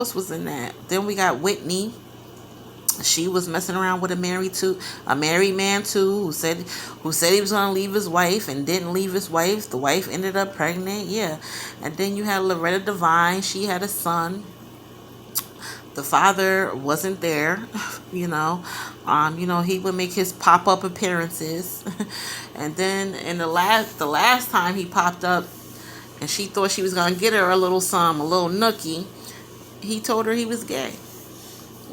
else was in that? Then we got Whitney. She was messing around with a married man too, who said he was gonna leave his wife and didn't leave his wife. The wife ended up pregnant. Yeah. And then you had Loretta Devine. She had a son. The father wasn't there. He would make his pop-up appearances. And then in the last time he popped up, and she thought she was gonna get her a little a little nookie, he told her he was gay.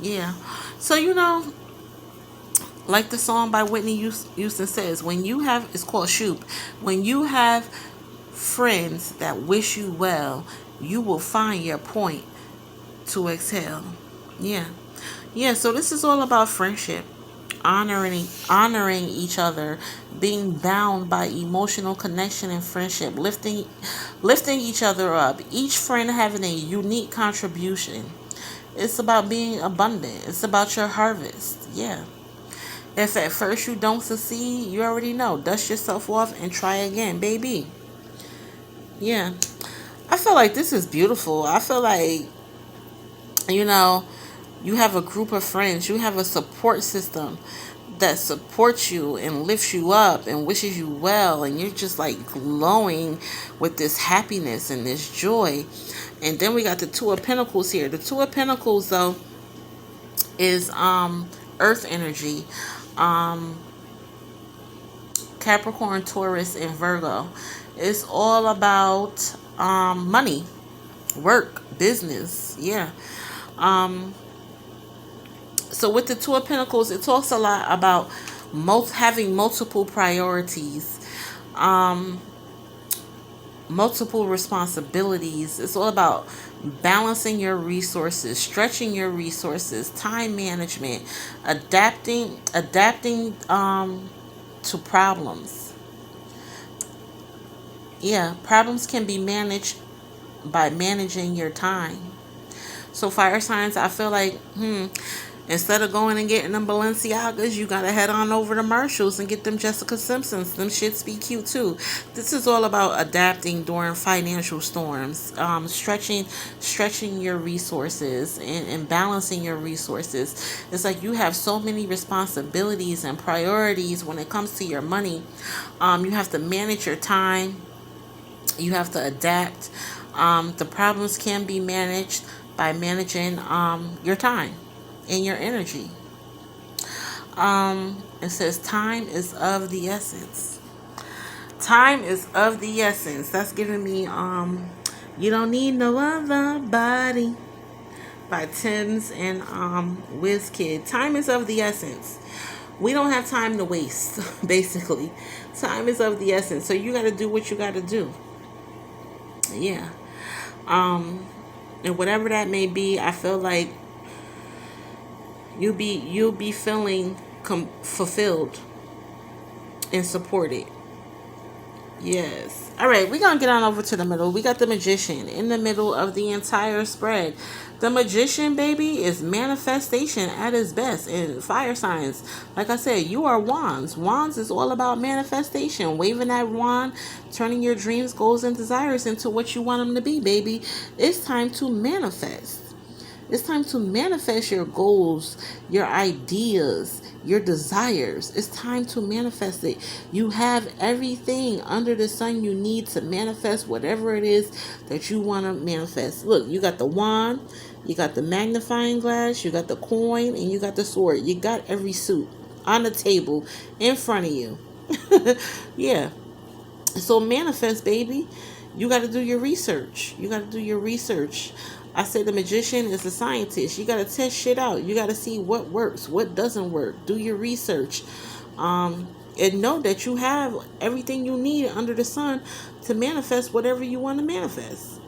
Yeah. So like the song by Whitney Houston says, when you have, it's called Shoop, when you have friends that wish you well, you will find your point to exhale. Yeah. Yeah, so this is all about friendship, honoring each other, being bound by emotional connection and friendship, lifting each other up, each friend having a unique contribution. It's about being abundant. It's about your harvest. Yeah. If at first you don't succeed, you already know. Dust yourself off and try again, baby. Yeah. I feel like this is beautiful. I feel like, you know, you have a group of friends, you have a support system that supports you and lifts you up and wishes you well, and you're just like glowing with this happiness and this joy. And then we got the Two of Pentacles here. The Two of Pentacles, though, is earth energy. Um Capricorn, Taurus, and Virgo. It's all about money, work, business. Yeah. Um so with the Two of Pentacles, it talks a lot about having multiple priorities, um, multiple responsibilities. It's all about balancing your resources, stretching your resources, time management, adapting to problems. Yeah, problems can be managed by managing your time. So fire signs, I feel like, instead of going and getting them Balenciagas, you gotta head on over to Marshalls and get them Jessica Simpsons. Them shits be cute too. This is all about adapting during financial storms, stretching your resources and balancing your resources. It's like you have so many responsibilities and priorities when it comes to your money. You have to manage your time. You have to adapt. The problems can be managed by managing your time and your energy. It says time is of the essence. Time is of the essence. That's giving me You Don't Need No Other Body by Tim's and WizKid. Time is of the essence. We don't have time to waste, basically. Time is of the essence. So you gotta do what you gotta do. Yeah. And whatever that may be, I feel like you'll be feeling fulfilled and supported. Yes. All right, we're going to get on over to the middle. We got the Magician in the middle of the entire spread. The Magician, baby, is manifestation at its best. In fire signs, like I said, you are wands. Wands is all about manifestation. Waving that wand, turning your dreams, goals, and desires into what you want them to be, baby. It's time to manifest. It's time to manifest your goals, your ideas, your desires. It's time to manifest it. You have everything under the sun you need to manifest whatever it is that you want to manifest. Look, you got the wand, you got the magnifying glass, you got the coin, and you got the sword. You got every suit on the table in front of you. Yeah. So manifest, baby. You got to do your research. You got to do your research. I say the magician is a scientist. You got to test shit out. You got to see what works, what doesn't work. Do your research. And know that you have everything you need under the sun to manifest whatever you want to manifest.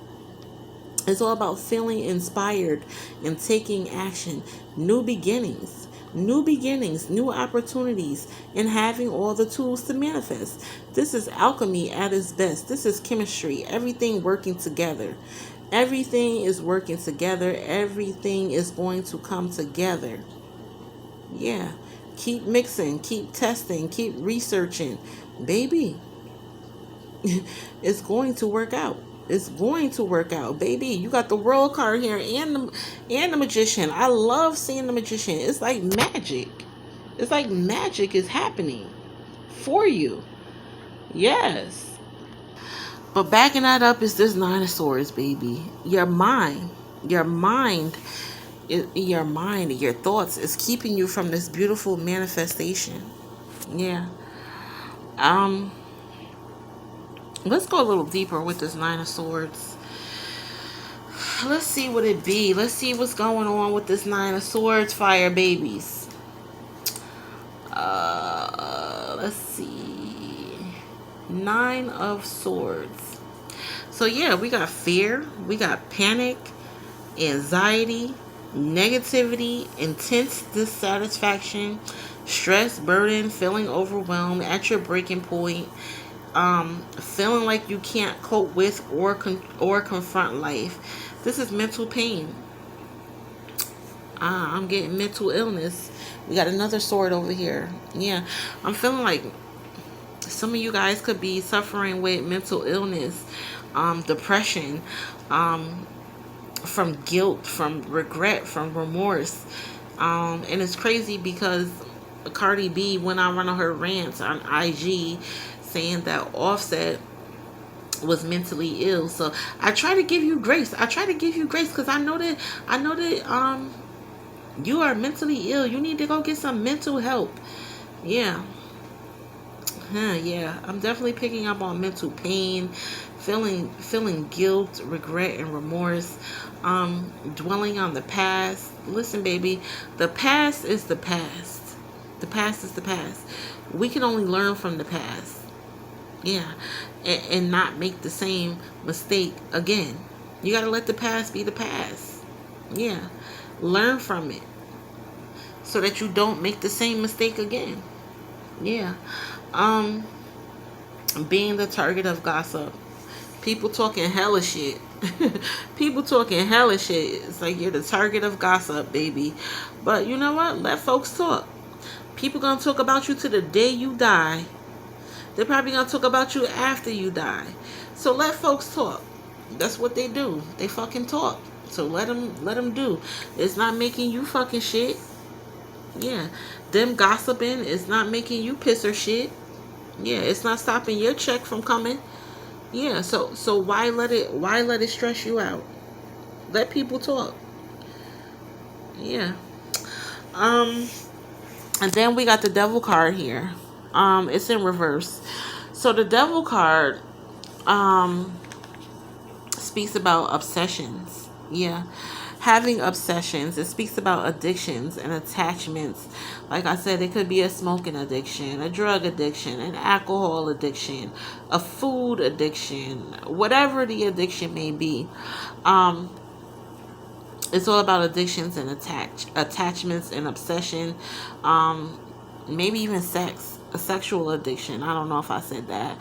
It's all about feeling inspired and taking action. New beginnings, new opportunities, and having all the tools to manifest. This is alchemy at its best. This is chemistry. Everything working together. Everything is working together. Everything is going to come together. Yeah. Keep mixing, keep testing, keep researching. Baby, it's going to work out. It's going to work out, baby. You got the world card here and the magician. I love seeing the magician. It's like magic. It's like magic is happening for you. Yes. But backing that up is this nine of swords, baby. Your mind, your mind, your thoughts is keeping you from this beautiful manifestation. Yeah. Um. Let's go a little deeper with this nine of swords. Let's see what it be. Let's see what's going on with this nine of swords, fire babies. Let's see. Nine of swords. So yeah, we got fear, we got panic, anxiety, negativity, intense dissatisfaction, stress, burden, feeling overwhelmed at your breaking point, feeling like you can't cope with or confront life. This is mental pain. I'm getting mental illness. We got another sword over here. Yeah, I'm feeling like some of you guys could be suffering with mental illness, depression, from guilt, from regret, from remorse. And it's crazy because Cardi B went on one of her rants on IG saying that Offset was mentally ill. So I try to give you grace. I try to give you grace because I know that you are mentally ill. You need to go get some mental help. Yeah. Yeah, I'm definitely picking up on mental pain, feeling guilt, regret, and remorse, dwelling on the past. Listen, baby, the past is the past. The past is the past. We can only learn from the past. Yeah, and not make the same mistake again. You got to let the past be the past. Yeah, learn from it so that you don't make the same mistake again. Yeah. Um, being the target of gossip. People talking hella shit. People talking hella shit. It's like you're the target of gossip, baby. But you know what? Let folks talk. People gonna talk about you to the day you die. They're probably gonna talk about you after you die. So let folks talk. That's what they do. They fucking talk. So let them do. It's not making you fucking shit. Yeah. Them gossiping is not making you piss or shit. Yeah, it's not stopping your check from coming. Yeah, so why let it stress you out? Let people talk. Yeah. Um and then we got the devil card here. It's in reverse. So the devil card um speaks about obsessions. Yeah. Having obsessions. It speaks about addictions and attachments. Like I said, it could be a smoking addiction, a drug addiction, an alcohol addiction, a food addiction, whatever the addiction may be. Um, it's all about addictions and attachments and obsession. Um, maybe even sex, a sexual addiction. I don't know if I said that.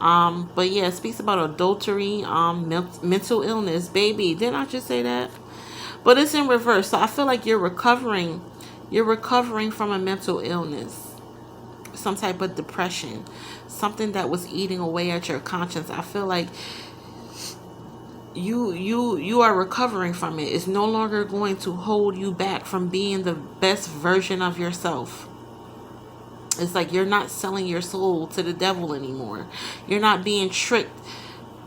But yeah, it speaks about adultery, mental illness. Baby, didn't I just say that? But it's in reverse. So I feel like you're recovering. You're recovering from a mental illness, some type of depression, something that was eating away at your conscience. I feel like you are recovering from it. It's no longer going to hold you back from being the best version of yourself. It's like you're not selling your soul to the devil anymore. You're not being tricked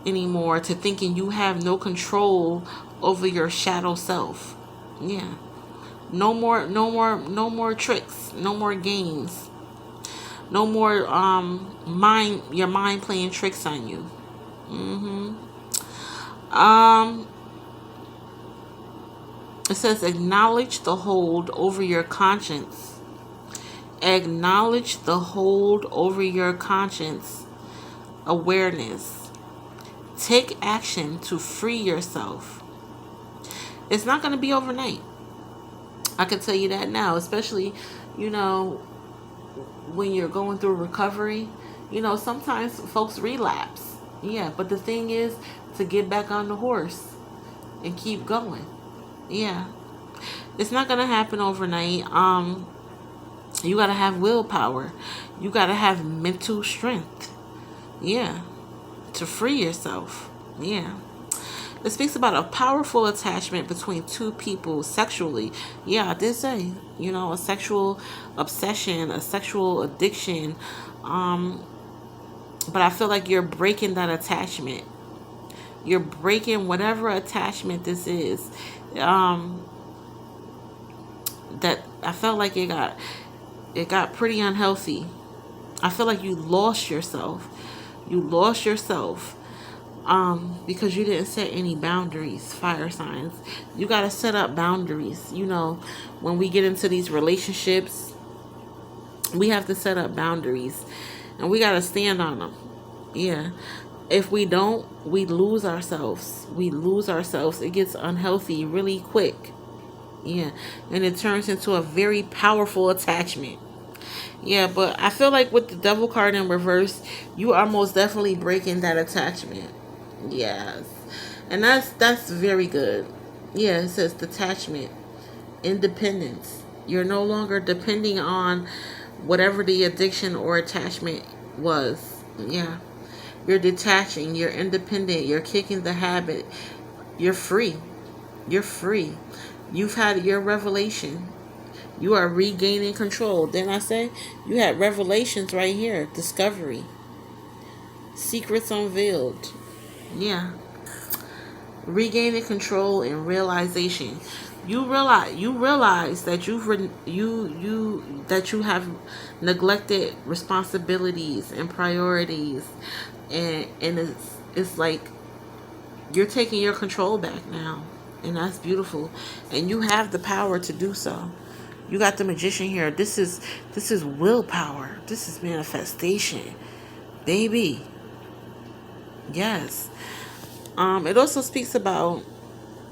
anymore to thinking you have no control over your shadow self. Yeah. No more tricks. No more games. No more your mind playing tricks on you. Um it says acknowledge the hold over your conscience. Acknowledge the hold over your conscience. Awareness. Take action to free yourself. It's not going to be overnight. I can tell you that now, especially, you know, when you're going through recovery. You know, sometimes folks relapse. Yeah, but the thing is to get back on the horse and keep going. Yeah. It's not going to happen overnight. You got to have willpower. You got to have mental strength. Yeah. To free yourself. Yeah. It speaks about a powerful attachment between two people sexually. Yeah, I did say, a sexual obsession, a sexual addiction. Um, but I feel like you're breaking that attachment. You're breaking whatever attachment this is. Um, that I felt like it got pretty unhealthy. I feel like you lost yourself. You lost yourself because you didn't set any boundaries, fire signs. You got to set up boundaries. When we get into these relationships, we have to set up boundaries and we got to stand on them. Yeah. If we don't, we lose ourselves. We lose ourselves. It gets unhealthy really quick. Yeah. And it turns into a very powerful attachment. Yeah, but I feel like with the devil card in reverse, you are most definitely breaking that attachment. Yes. And that's very good. Yeah, it says detachment, independence. You're no longer depending on whatever the addiction or attachment was. Yeah. You're detaching, you're independent, you're kicking the habit. You're free. You're free. You've had your revelation. You are regaining control. Didn't I say? You had revelations right here. Discovery. Secrets unveiled. Yeah. Regaining control and realization. You realize that you have neglected responsibilities and priorities, and it's like you're taking your control back now, and that's beautiful, and you have the power to do so. You got the magician here. This is willpower. This is manifestation, baby. Yes. It also speaks about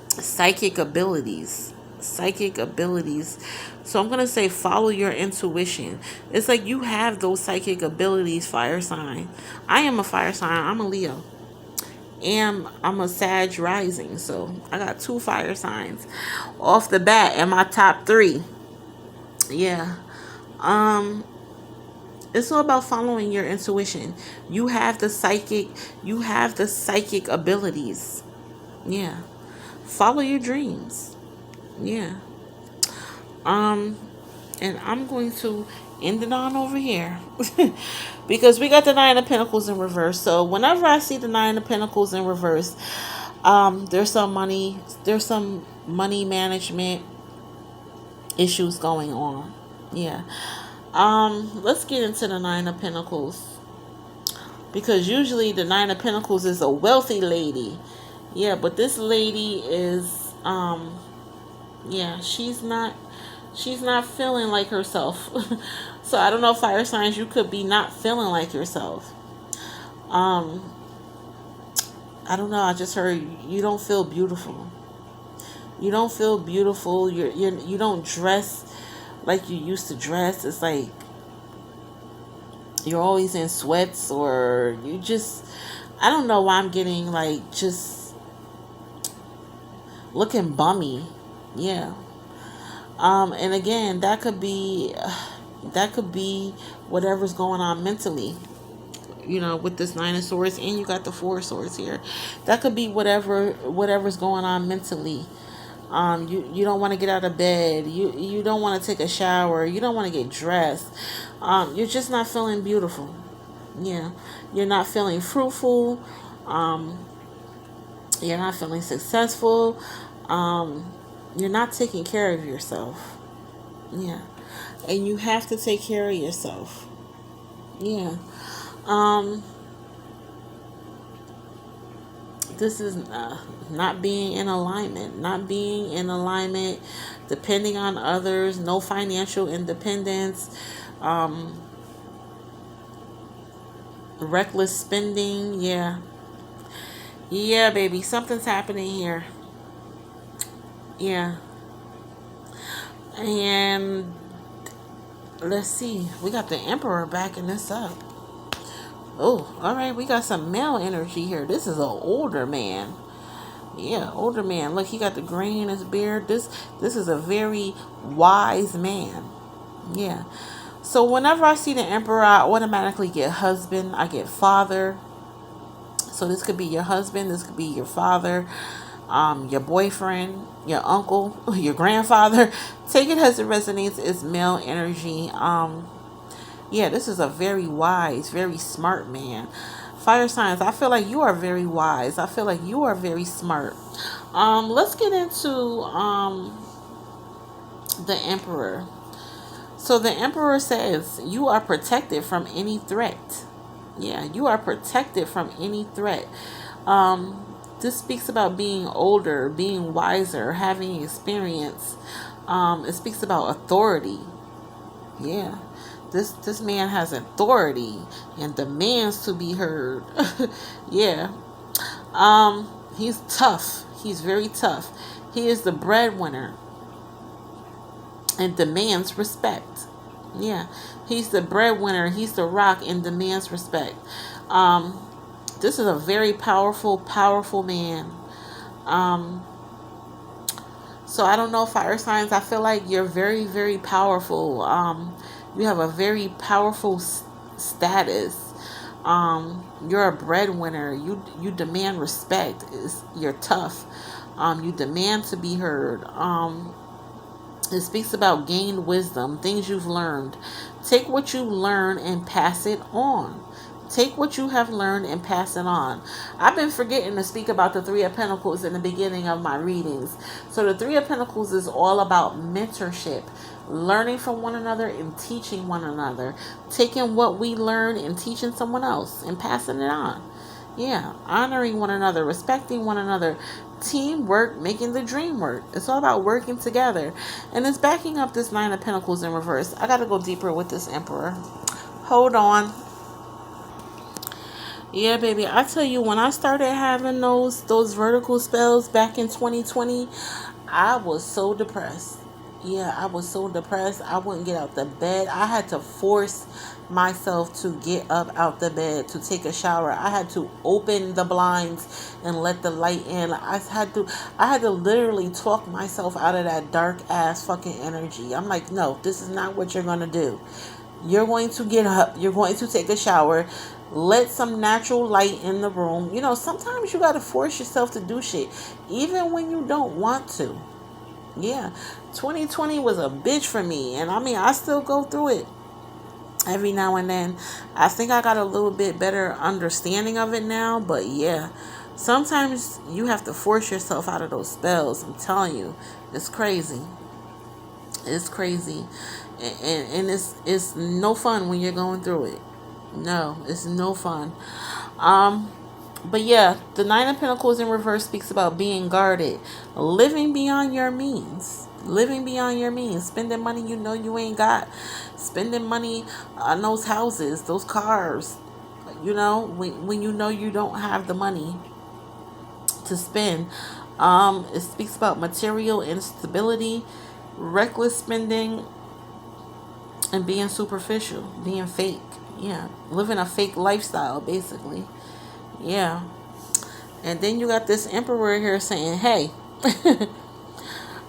psychic abilities. Psychic abilities. So I'm gonna say follow your intuition. It's like you have those psychic abilities, fire sign. I am a fire sign. I'm a Leo. And I'm a Sag rising. So I got 2 fire signs off the bat in my top 3. Yeah. Um it's all about following your intuition. You have the psychic abilities. Yeah. Follow your dreams. Yeah. Um and I'm going to end it on over here. Because we got the 9 of Pentacles in reverse. So whenever I see the 9 of Pentacles in reverse, there's some money management issues going on. Yeah. Let's get into the 9 of Pentacles. Because usually the 9 of Pentacles is a wealthy lady. Yeah, but this lady is yeah, she's not feeling like herself. So I don't know, fire signs, you could be not feeling like yourself. Um I don't know, I just heard you don't feel beautiful. You don't feel beautiful. You don't dress like you used to dress. It's like you're always in sweats, or you just, I don't know why I'm getting like just looking bummy. Yeah. And again, that could be whatever's going on mentally. With this 9 of Swords, and you got the 4 of Swords here. That could be whatever's going on mentally. You don't want to get out of bed. You don't want to take a shower. You don't want to get dressed. You're just not feeling beautiful. Yeah, you're not feeling fruitful. Um, you're not feeling successful. Um, you're not taking care of yourself. Yeah, and you have to take care of yourself. Yeah. Um, this is not being in alignment. Not being in alignment, depending on others, no financial independence, um, reckless spending. Yeah. Yeah, baby. Something's happening here. Yeah. And let's see. We got the Emperor backing this up. Oh, all right. We got some male energy here. This is an older man. Yeah, older man. Look, he got the gray in his beard. This is a very wise man. Yeah. So whenever I see the Emperor, I automatically get husband. I get father. So this could be your husband. This could be your father. your boyfriend, your uncle, your grandfather. Take it as it resonates. It's male energy. Yeah, this is a very wise, very smart man. Fire signs, I feel like you are very wise. I feel like you are very smart. Let's get into the Emperor. So the Emperor says you are protected from any threat. Yeah, you are protected from any threat. This speaks about being older, being wiser, having experience. It speaks about authority. Yeah. This man has authority and demands to be heard. Yeah. He's tough. He's very tough. He is the breadwinner and demands respect. Yeah. He's the breadwinner. He's the rock and demands respect. Um, this is a very powerful, powerful man. Um, So I don't know, fire signs. I feel like you're very, very powerful. You have a very powerful status. You're a breadwinner. You demand respect. You're tough. You demand to be heard. It speaks about gained wisdom, things you've learned. Take what you learn and pass it on. Take what you have learned and pass it on. I've been forgetting to speak about the Three of Pentacles in the beginning of my readings. So the Three of Pentacles is all about mentorship, learning from one another and teaching one another, taking what we learn and teaching someone else and passing it on. Yeah, honoring one another, respecting one another, teamwork, making the dream work. It's all about working together. And it's backing up this Nine of Pentacles in reverse. I got to go deeper with this Emperor. Hold on. Yeah, baby. I tell you, when I started having those vertical spells back in 2020, I was so depressed. Yeah, I was so depressed. I wouldn't get out the bed. I had to force myself to get up out the bed to take a shower. I had to open the blinds and let the light in. I had to literally talk myself out of that dark ass fucking energy. I'm like, no, this is not what you're gonna do. You're going to get up. You're going to take a shower. Let some natural light in the room. Sometimes you got to force yourself to do shit, even when you don't want to. Yeah. 2020 was a bitch for me. And I mean, I still go through it every now and then. I think I got a little bit better understanding of it now. But yeah, sometimes you have to force yourself out of those spells. I'm telling you, it's crazy. It's crazy. And it's no fun when you're going through it. No, it's no fun. But yeah, the Nine of Pentacles in reverse speaks about being guarded, living beyond your means, spending money you ain't got, spending money on those houses, those cars. When you don't have the money to spend. It speaks about material instability, reckless spending, and being superficial, being fake. Yeah, living a fake lifestyle, basically. Yeah. And then you got this Emperor here saying, hey,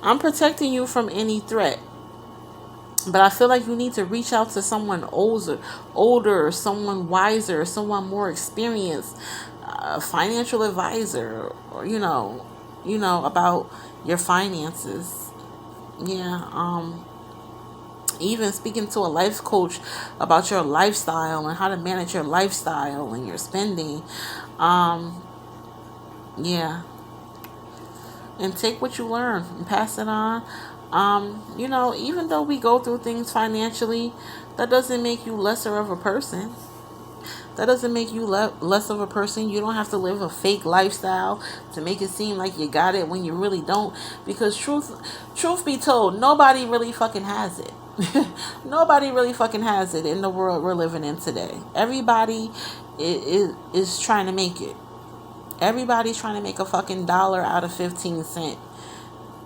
I'm protecting you from any threat. But I feel like you need to reach out to someone older, someone wiser, someone more experienced, a financial advisor, or about your finances. Yeah. Even speaking to a life coach about your lifestyle and how to manage your lifestyle and your spending. Yeah. And take what you learn and pass it on. Even though we go through things financially, that doesn't make you lesser of a person. That doesn't make you less of a person. You don't have to live a fake lifestyle to make it seem like you got it when you really don't. Because truth be told, nobody really fucking has it. Nobody really fucking has it in the world we're living in today. Everybody is trying to make it. Everybody's trying to make a fucking dollar out of 15 cents.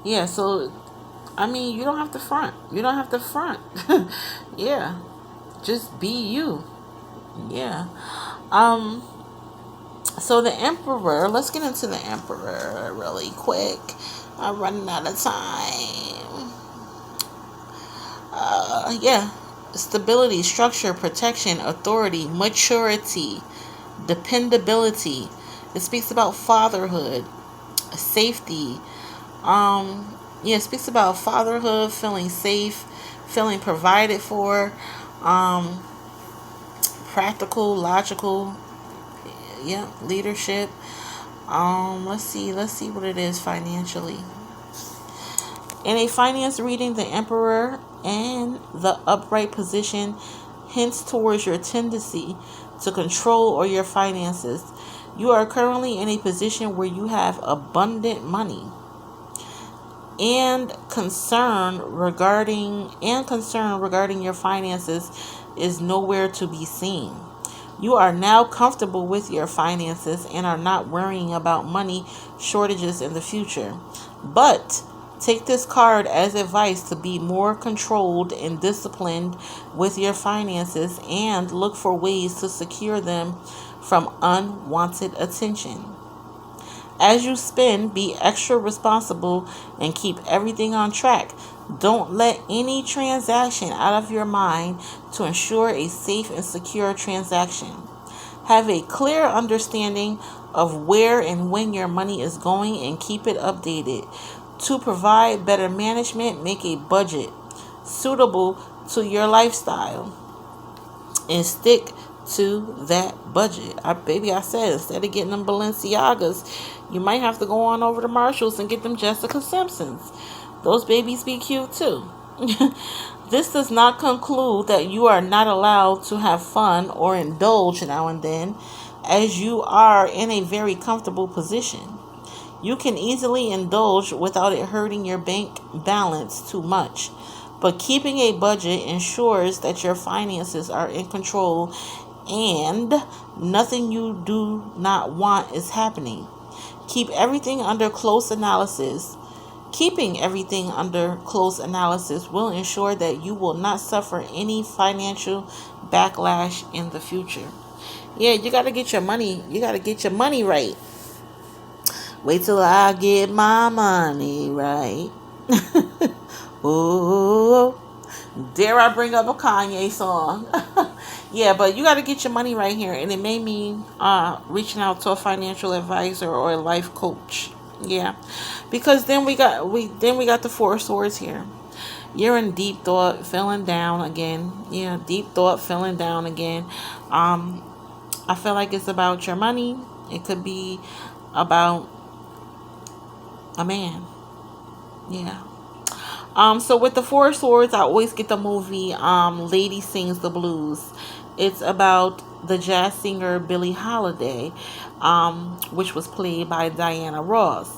Yeah, so I mean, you don't have to front. You don't have to front. Yeah. Just be you. Yeah. So the Emperor, let's get into the Emperor really quick. I'm running out of time. Yeah. Stability, structure, protection, authority, maturity, dependability. It speaks about fatherhood, Safety. Yeah, it speaks about fatherhood, feeling safe, feeling provided for, um, practical, logical, yeah, leadership. Let's see what it is financially. In a finance reading, the Emperor and the upright position hints towards your tendency to control or your finances. You are currently in a position where you have abundant money and concern regarding your finances is nowhere to be seen. You are now comfortable with your finances and are not worrying about money shortages in the future. But take this card as advice to be more controlled and disciplined with your finances and look for ways to secure them from unwanted attention. As you spend, be extra responsible and keep everything on track. Don't let any transaction out of your mind to ensure a safe and secure transaction. Have a clear understanding of where and when your money is going and keep it updated. To provide better management, make a budget suitable to your lifestyle and stick to that budget. I said, instead of getting them Balenciagas, you might have to go on over to Marshalls and get them Jessica Simpsons. Those babies be cute too. This does not conclude that you are not allowed to have fun or indulge now and then, as you are in a very comfortable position. You can easily indulge without it hurting your bank balance too much. But keeping a budget ensures that your finances are in control and nothing you do not want is happening. Keep everything under close analysis. Keeping everything under close analysis will ensure that you will not suffer any financial backlash in the future. Yeah, you got to get your money. You got to get your money right. Wait till I get my money right. Oh, dare I bring up a Kanye song? Yeah, but you got to get your money right here, and it made me reaching out to a financial advisor or a life coach. Yeah, because then we got the Four of Swords here. You're in deep thought, feeling down again. Yeah, deep thought, feeling down again. Um, I feel like it's about your money. It could be about a man. Yeah. So with the Four Swords, I always get the movie Lady Sings the Blues. It's about the jazz singer Billie Holiday, which was played by Diana Ross.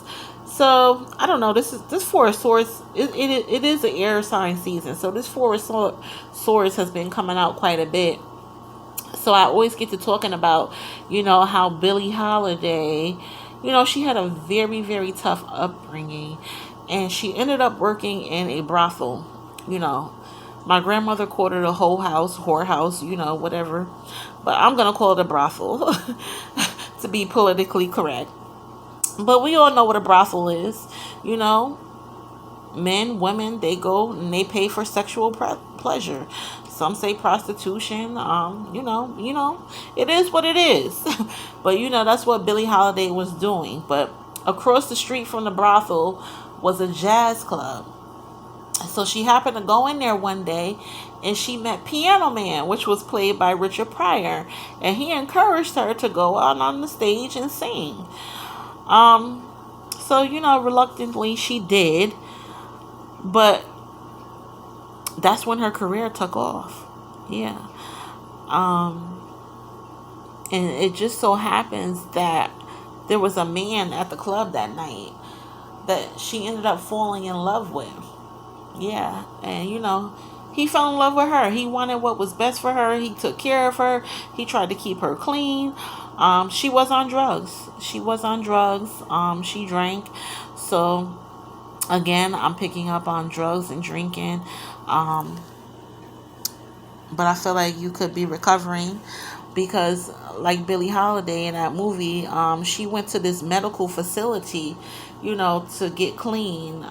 So I don't know. This Four of Swords. It is an air sign season. So this Swords has been coming out quite a bit. So I always get to talking about, how Billie Holiday, she had a very, very tough upbringing, and she ended up working in a brothel. You know, my grandmother called it a whorehouse, whatever. But I'm going to call it a brothel to be politically correct. But we all know what a brothel is. You know, men, women, they go and they pay for sexual pleasure. Some say prostitution. It is what it is. But that's what Billie Holiday was doing. But across the street from the brothel was a jazz club. So she happened to go in there one day and she met Piano Man, which was played by Richard Pryor. And he encouraged her to go out on the stage and sing. So, reluctantly she did. But that's when her career took off. Yeah. And it just so happens that there was a man at the club that night that she ended up falling in love with. Yeah. And, he fell in love with her. He wanted what was best for her. He took care of her. He tried to keep her clean. She was on drugs. She drank. So, again, I'm picking up on drugs and drinking. But I feel like you could be recovering because, like Billie Holiday in that movie, she went to this medical facility, to get clean,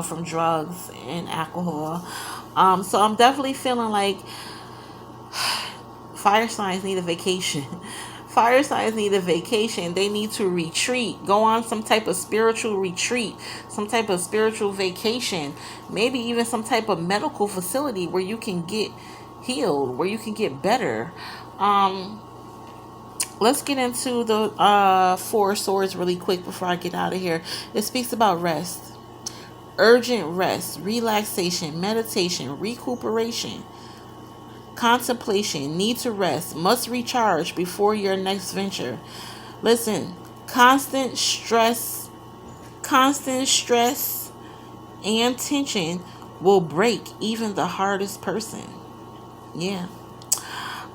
from drugs and alcohol. So I'm definitely feeling like fire signs need a vacation. Fire signs need a vacation. They need to retreat. Go on some type of spiritual retreat, some type of spiritual vacation, maybe even some type of medical facility where you can get healed, where you can get better. Um, let's get into the Four of Swords really quick before I get out of here. It speaks about rest, urgent rest, relaxation, meditation, recuperation, contemplation, need to rest, must recharge before your next venture. Listen, constant stress and tension will break even the hardest person. Yeah.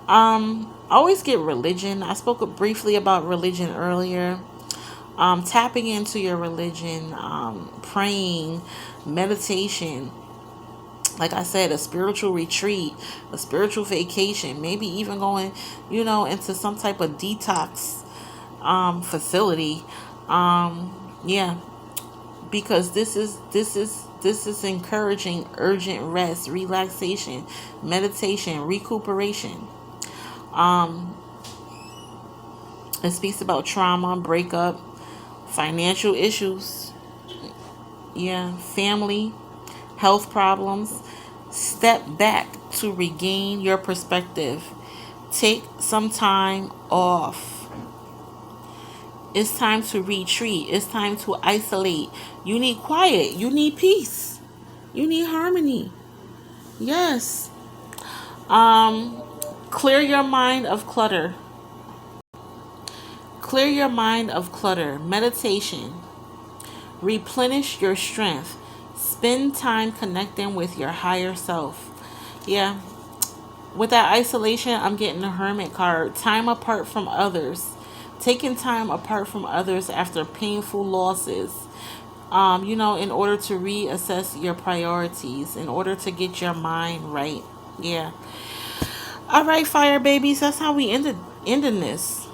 Always get religion. I spoke briefly about religion earlier. Tapping into your religion, praying, meditation, like I said, a spiritual retreat, a spiritual vacation, maybe even going, into some type of detox facility. Yeah, because this is encouraging urgent rest, relaxation, meditation, recuperation. Um, it speaks about trauma, breakup, financial issues, yeah, family, health problems. Step back to regain your perspective. Take some time off. It's time to retreat. It's time to isolate. You need quiet. You need peace. You need harmony. Yes. Um, clear your mind of clutter. Clear your mind of clutter. Meditation. Replenish your strength. Spend time connecting with your higher self. Yeah. With that isolation, I'm getting the Hermit card. Time apart from others. Taking time apart from others after painful losses. In order to reassess your priorities, in order to get your mind right. Yeah. All right, fire babies. That's how we ending this.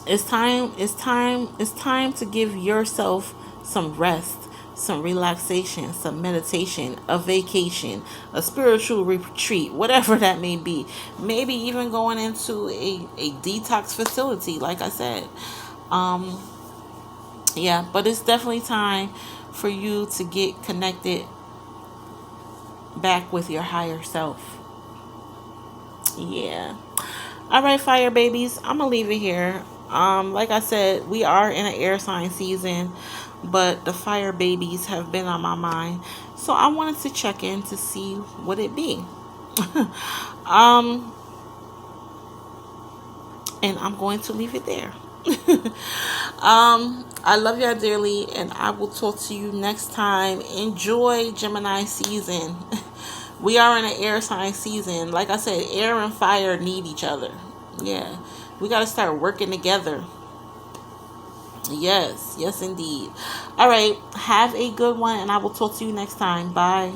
It's time to give yourself some rest, some relaxation, some meditation, a vacation, a spiritual retreat, whatever that may be. Maybe even going into a detox facility, like I said. Um, yeah, but it's definitely time for you to get connected back with your higher self. Yeah. All right, fire babies. I'm gonna leave it here. Like I said, we are in an air sign season, but the fire babies have been on my mind, so I wanted to check in to see what it be. um, and I'm going to leave it there. I love y'all dearly, and I will talk to you next time. Enjoy Gemini season. We are in an air sign season. Like I said, air and fire need each other. Yeah. We got to start working together. Yes. Yes, indeed. All right. Have a good one, and I will talk to you next time. Bye.